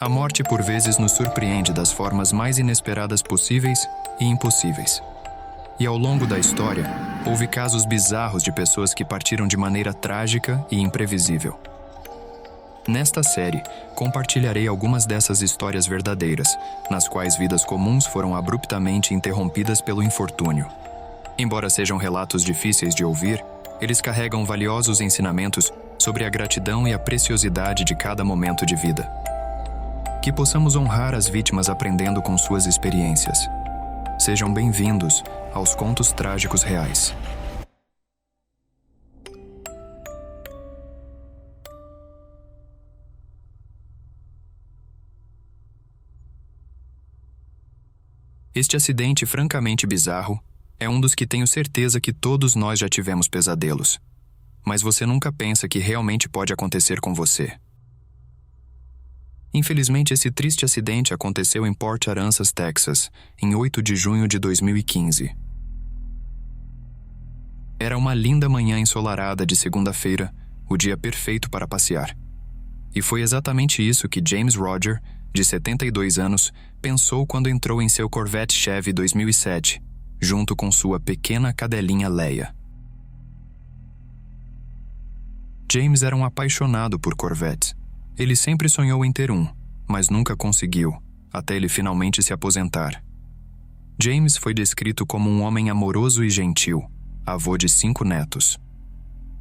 A morte por vezes nos surpreende das formas mais inesperadas possíveis e impossíveis. E ao longo da história, houve casos bizarros de pessoas que partiram de maneira trágica e imprevisível. Nesta série, compartilharei algumas dessas histórias verdadeiras, nas quais vidas comuns foram abruptamente interrompidas pelo infortúnio. Embora sejam relatos difíceis de ouvir, eles carregam valiosos ensinamentos sobre a gratidão e a preciosidade de cada momento de vida. Que possamos honrar as vítimas aprendendo com suas experiências. Sejam bem-vindos aos Contos Trágicos Reais. Este acidente francamente bizarro é um dos que tenho certeza que todos nós já tivemos pesadelos. Mas você nunca pensa que realmente pode acontecer com você. Infelizmente, esse triste acidente aconteceu em Port Aransas, Texas, em 8 de junho de 2015. Era uma linda manhã ensolarada de segunda-feira, o dia perfeito para passear. E foi exatamente isso que James Roger, de 72 anos, pensou quando entrou em seu Corvette Chevy 2007, junto com sua pequena cadelinha Leia. James era um apaixonado por Corvettes. Ele sempre sonhou em ter um, mas nunca conseguiu, até ele finalmente se aposentar. James foi descrito como um homem amoroso e gentil, avô de 5 netos.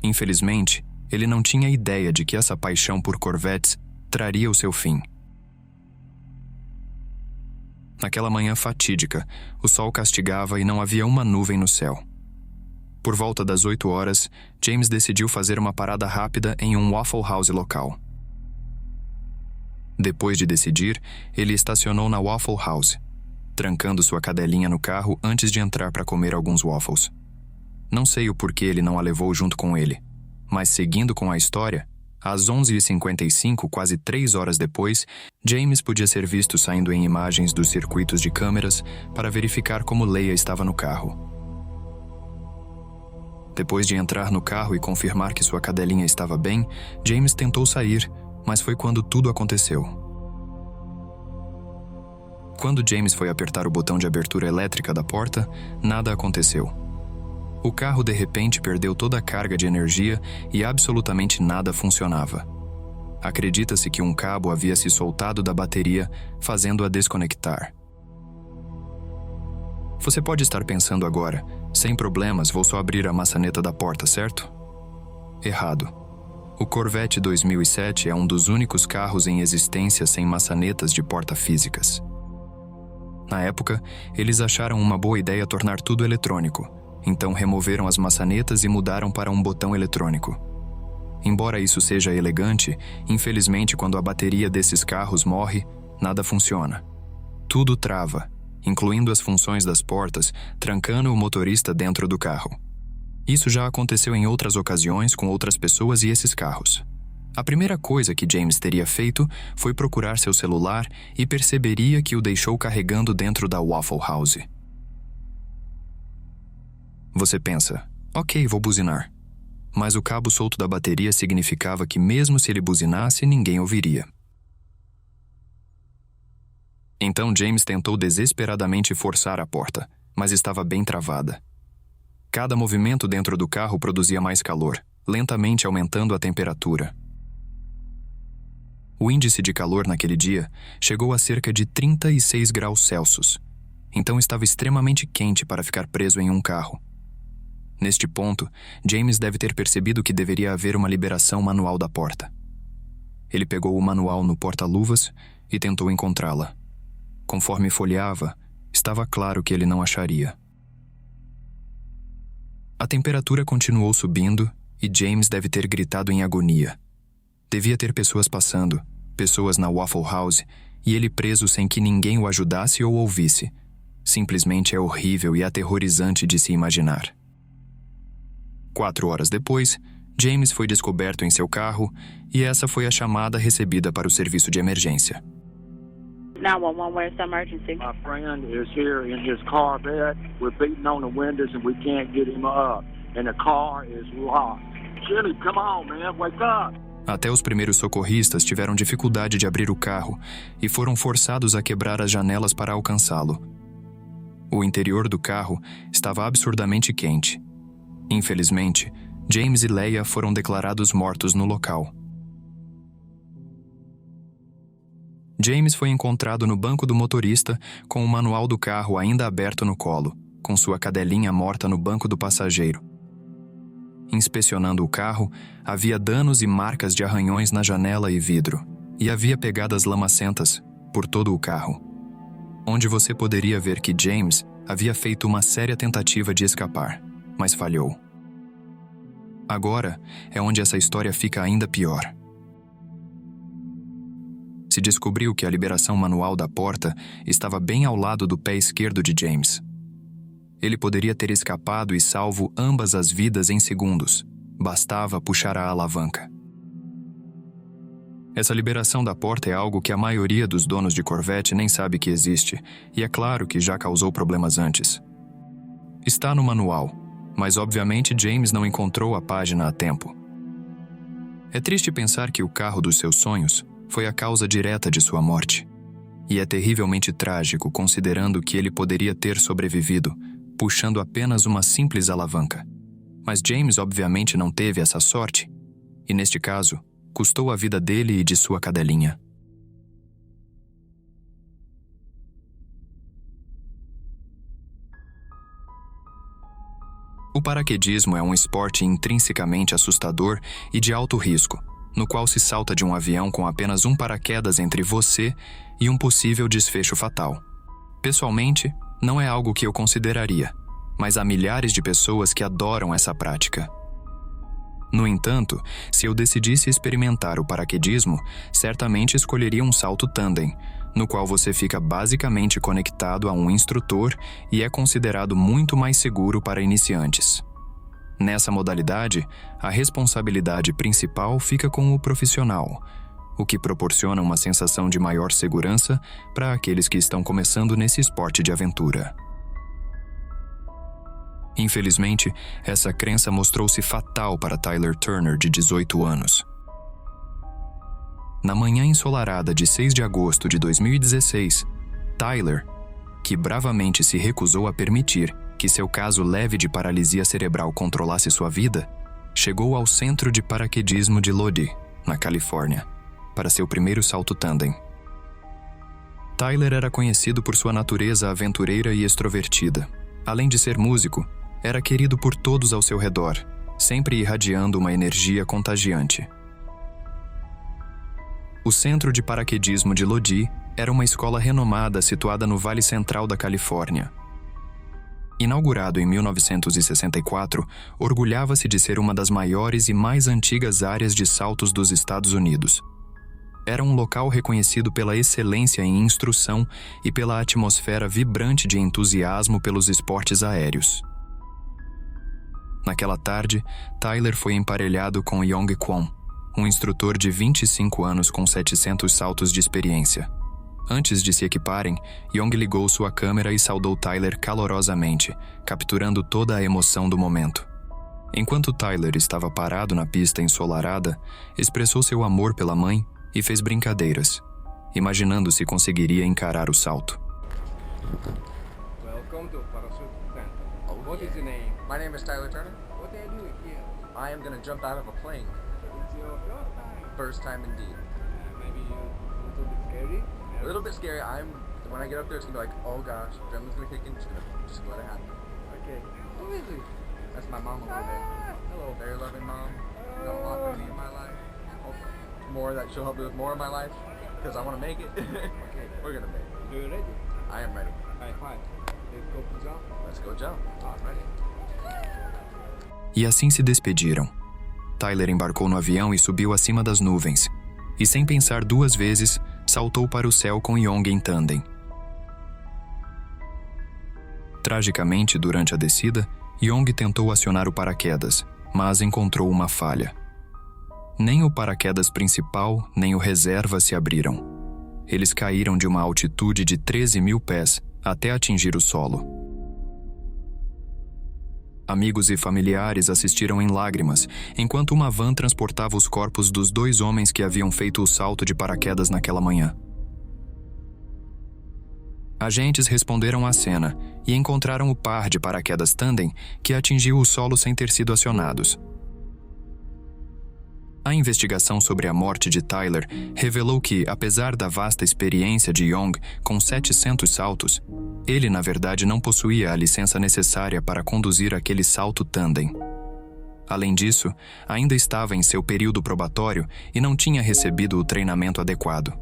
Infelizmente, ele não tinha ideia de que essa paixão por Corvettes traria o seu fim. Naquela manhã fatídica, o sol castigava e não havia uma nuvem no céu. Por volta das 8 horas, James decidiu fazer uma parada rápida em um Waffle House local. Depois de decidir, ele estacionou na Waffle House, trancando sua cadelinha no carro antes de entrar para comer alguns waffles. Não sei o porquê ele não a levou junto com ele, mas seguindo com a história, às 11h55, quase 3 horas depois, James podia ser visto saindo em imagens dos circuitos de câmeras para verificar como Leia estava no carro. Depois de entrar no carro e confirmar que sua cadelinha estava bem, James tentou sair, mas foi quando tudo aconteceu. Quando James foi apertar o botão de abertura elétrica da porta, nada aconteceu. O carro de repente perdeu toda a carga de energia e absolutamente nada funcionava. Acredita-se que um cabo havia se soltado da bateria, fazendo-a desconectar. Você pode estar pensando agora, sem problemas, vou só abrir a maçaneta da porta, certo? Errado. O Corvette 2007 é um dos únicos carros em existência sem maçanetas de porta físicas. Na época, eles acharam uma boa ideia tornar tudo eletrônico, então removeram as maçanetas e mudaram para um botão eletrônico. Embora isso seja elegante, infelizmente quando a bateria desses carros morre, nada funciona. Tudo trava, incluindo as funções das portas, trancando o motorista dentro do carro. Isso já aconteceu em outras ocasiões com outras pessoas e esses carros. A primeira coisa que James teria feito foi procurar seu celular e perceberia que o deixou carregando dentro da Waffle House. Você pensa, ok, vou buzinar. Mas o cabo solto da bateria significava que mesmo se ele buzinasse, ninguém ouviria. Então James tentou desesperadamente forçar a porta, mas estava bem travada. Cada movimento dentro do carro produzia mais calor, lentamente aumentando a temperatura. O índice de calor naquele dia chegou a cerca de 36 graus Celsius, então estava extremamente quente para ficar preso em um carro. Neste ponto, James deve ter percebido que deveria haver uma liberação manual da porta. Ele pegou o manual no porta-luvas e tentou encontrá-la. Conforme folheava, estava claro que ele não acharia. A temperatura continuou subindo e James deve ter gritado em agonia. Devia ter pessoas passando, pessoas na Waffle House, e ele preso sem que ninguém o ajudasse ou ouvisse. Simplesmente é horrível e aterrorizante de se imaginar. 4 horas depois, James foi descoberto em seu carro e essa foi a chamada recebida para o serviço de emergência. 911, where's the emergency? My friend is here in his Corvette. We're beating on the windows and we can't get him up. And the car is locked. Jimmy, come on, man, wake up. Até os primeiros socorristas tiveram dificuldade de abrir o carro e foram forçados a quebrar as janelas para alcançá-lo. O interior do carro estava absurdamente quente. Infelizmente, James e Leia foram declarados mortos no local. James foi encontrado no banco do motorista com o manual do carro ainda aberto no colo, com sua cadelinha morta no banco do passageiro. Inspecionando o carro, havia danos e marcas de arranhões na janela e vidro, e havia pegadas lamacentas por todo o carro, onde você poderia ver que James havia feito uma séria tentativa de escapar, mas falhou. Agora é onde essa história fica ainda pior. Se descobriu que a liberação manual da porta estava bem ao lado do pé esquerdo de James. Ele poderia ter escapado e salvo ambas as vidas em segundos. Bastava puxar a alavanca. Essa liberação da porta é algo que a maioria dos donos de Corvette nem sabe que existe, e é claro que já causou problemas antes. Está no manual, mas obviamente James não encontrou a página a tempo. É triste pensar que o carro dos seus sonhos foi a causa direta de sua morte. E é terrivelmente trágico considerando que ele poderia ter sobrevivido, puxando apenas uma simples alavanca. Mas James obviamente não teve essa sorte, e neste caso, custou a vida dele e de sua cadelinha. O paraquedismo é um esporte intrinsecamente assustador e de alto risco, no qual se salta de um avião com apenas um paraquedas entre você e um possível desfecho fatal. Pessoalmente, não é algo que eu consideraria, mas há milhares de pessoas que adoram essa prática. No entanto, se eu decidisse experimentar o paraquedismo, certamente escolheria um salto tandem, no qual você fica basicamente conectado a um instrutor e é considerado muito mais seguro para iniciantes. Nessa modalidade, a responsabilidade principal fica com o profissional, o que proporciona uma sensação de maior segurança para aqueles que estão começando nesse esporte de aventura. Infelizmente, essa crença mostrou-se fatal para Tyler Turner, de 18 anos. Na manhã ensolarada de 6 de agosto de 2016, Tyler, que bravamente se recusou a permitir que seu caso leve de paralisia cerebral controlasse sua vida, chegou ao centro de paraquedismo de Lodi, na Califórnia, para seu primeiro salto tandem. Tyler era conhecido por sua natureza aventureira e extrovertida. Além de ser músico, era querido por todos ao seu redor, sempre irradiando uma energia contagiante. O Centro de Paraquedismo de Lodi era uma escola renomada situada no Vale Central da Califórnia. Inaugurado em 1964, orgulhava-se de ser uma das maiores e mais antigas áreas de saltos dos Estados Unidos. Era um local reconhecido pela excelência em instrução e pela atmosfera vibrante de entusiasmo pelos esportes aéreos. Naquela tarde, Tyler foi emparelhado com Yong Kwon, um instrutor de 25 anos com 700 saltos de experiência. Antes de se equiparem, Yong ligou sua câmera e saudou Tyler calorosamente, capturando toda a emoção do momento. Enquanto Tyler estava parado na pista ensolarada, expressou seu amor pela mãe e fez brincadeiras, imaginando se conseguiria encarar o salto. Welcome to Parachute Phantom. What is your name? My name is Tyler Turner. What are you doing here? I am going to jump out of a plane. It's your first time. First time indeed. Maybe you a little bit scary. A little bit scary. When I get up there, it's going to be like, oh gosh, adrenaline's going to kick in. Just let it happen. Okay. Who is it? That's my mom over there. Hello. Very loving mom. Done a lot for me in my life. Hope more that she'll help me with more in my life because I want to make it. Okay. We're going to make it. Are you ready? I am ready. High five. Let's go to jump. Let's go jump. Ready? E assim se despediram. Tyler embarcou no avião e subiu acima das nuvens, e sem pensar duas vezes, saltou para o céu com Yong em tandem. Tragicamente, durante a descida, Yong tentou acionar o paraquedas, mas encontrou uma falha. Nem o paraquedas principal, nem o reserva se abriram. Eles caíram de uma altitude de 13 mil pés até atingir o solo. Amigos e familiares assistiram em lágrimas, enquanto uma van transportava os corpos dos 2 homens que haviam feito o salto de paraquedas naquela manhã. Agentes responderam à cena e encontraram o par de paraquedas tandem que atingiu o solo sem ter sido acionados. A investigação sobre a morte de Tyler revelou que, apesar da vasta experiência de Young com 700 saltos, ele, na verdade, não possuía a licença necessária para conduzir aquele salto tandem. Além disso, ainda estava em seu período probatório e não tinha recebido o treinamento adequado.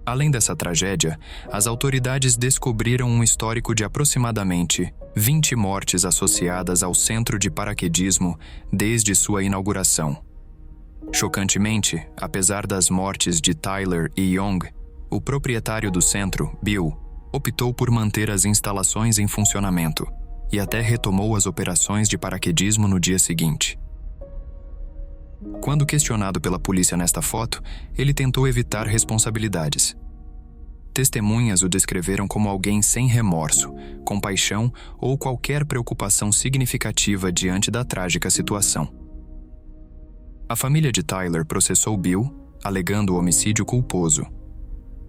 Além dessa tragédia, as autoridades descobriram um histórico de aproximadamente 20 mortes associadas ao centro de paraquedismo desde sua inauguração. Chocantemente, apesar das mortes de Tyler e Young, o proprietário do centro, Bill, optou por manter as instalações em funcionamento e até retomou as operações de paraquedismo no dia seguinte. Quando questionado pela polícia nesta foto, ele tentou evitar responsabilidades. Testemunhas o descreveram como alguém sem remorso, compaixão ou qualquer preocupação significativa diante da trágica situação. A família de Tyler processou Bill, alegando homicídio culposo.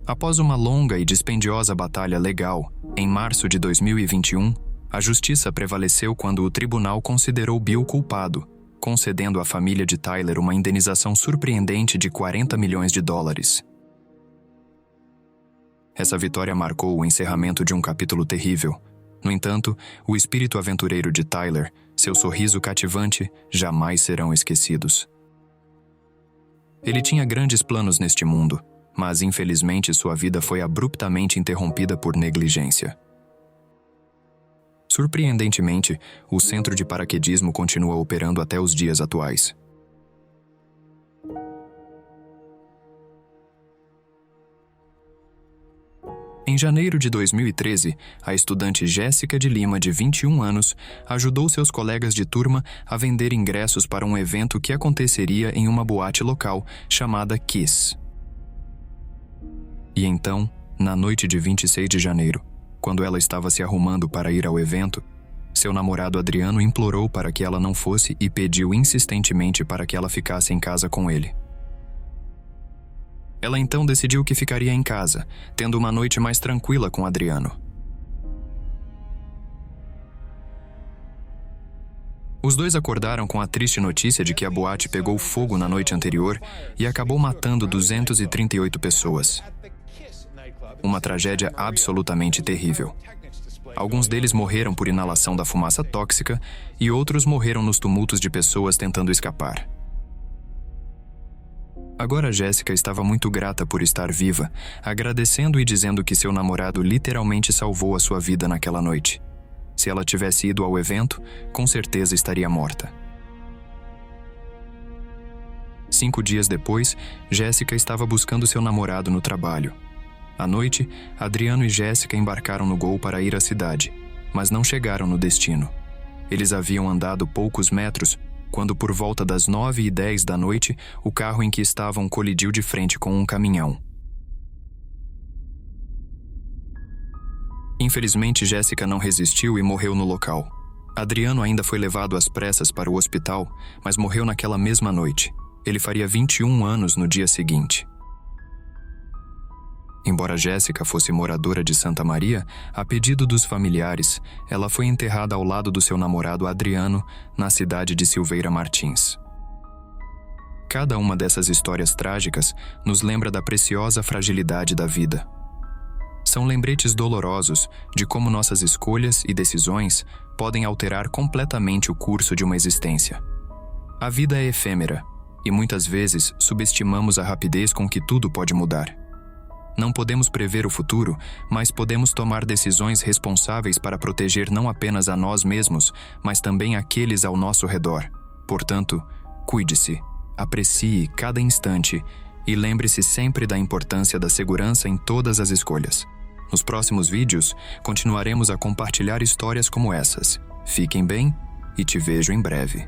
Após uma longa e dispendiosa batalha legal, em março de 2021, a justiça prevaleceu quando o tribunal considerou Bill culpado, concedendo à família de Tyler uma indenização surpreendente de $40 milhões. Essa vitória marcou o encerramento de um capítulo terrível. No entanto, o espírito aventureiro de Tyler, seu sorriso cativante, jamais serão esquecidos. Ele tinha grandes planos neste mundo, mas infelizmente sua vida foi abruptamente interrompida por negligência. Surpreendentemente, o centro de paraquedismo continua operando até os dias atuais. Em janeiro de 2013, a estudante Jéssica de Lima, de 21 anos, ajudou seus colegas de turma a vender ingressos para um evento que aconteceria em uma boate local chamada Kiss. E então, na noite de 26 de janeiro, quando ela estava se arrumando para ir ao evento, seu namorado Adriano implorou para que ela não fosse e pediu insistentemente para que ela ficasse em casa com ele. Ela então decidiu que ficaria em casa, tendo uma noite mais tranquila com Adriano. Os dois acordaram com a triste notícia de que a boate pegou fogo na noite anterior e acabou matando 238 pessoas. Uma tragédia absolutamente terrível. Alguns deles morreram por inalação da fumaça tóxica e outros morreram nos tumultos de pessoas tentando escapar. Agora Jéssica estava muito grata por estar viva, agradecendo e dizendo que seu namorado literalmente salvou a sua vida naquela noite. Se ela tivesse ido ao evento, com certeza estaria morta. 5 dias depois, Jéssica estava buscando seu namorado no trabalho. À noite, Adriano e Jéssica embarcaram no Gol para ir à cidade, mas não chegaram no destino. Eles haviam andado poucos metros quando, por volta das 9h10 da noite, o carro em que estavam colidiu de frente com um caminhão. Infelizmente, Jéssica não resistiu e morreu no local. Adriano ainda foi levado às pressas para o hospital, mas morreu naquela mesma noite. Ele faria 21 anos no dia seguinte. Embora Jéssica fosse moradora de Santa Maria, a pedido dos familiares, ela foi enterrada ao lado do seu namorado Adriano, na cidade de Silveira Martins. Cada uma dessas histórias trágicas nos lembra da preciosa fragilidade da vida. São lembretes dolorosos de como nossas escolhas e decisões podem alterar completamente o curso de uma existência. A vida é efêmera, e muitas vezes subestimamos a rapidez com que tudo pode mudar. Não podemos prever o futuro, mas podemos tomar decisões responsáveis para proteger não apenas a nós mesmos, mas também aqueles ao nosso redor. Portanto, cuide-se, aprecie cada instante e lembre-se sempre da importância da segurança em todas as escolhas. Nos próximos vídeos, continuaremos a compartilhar histórias como essas. Fiquem bem e te vejo em breve.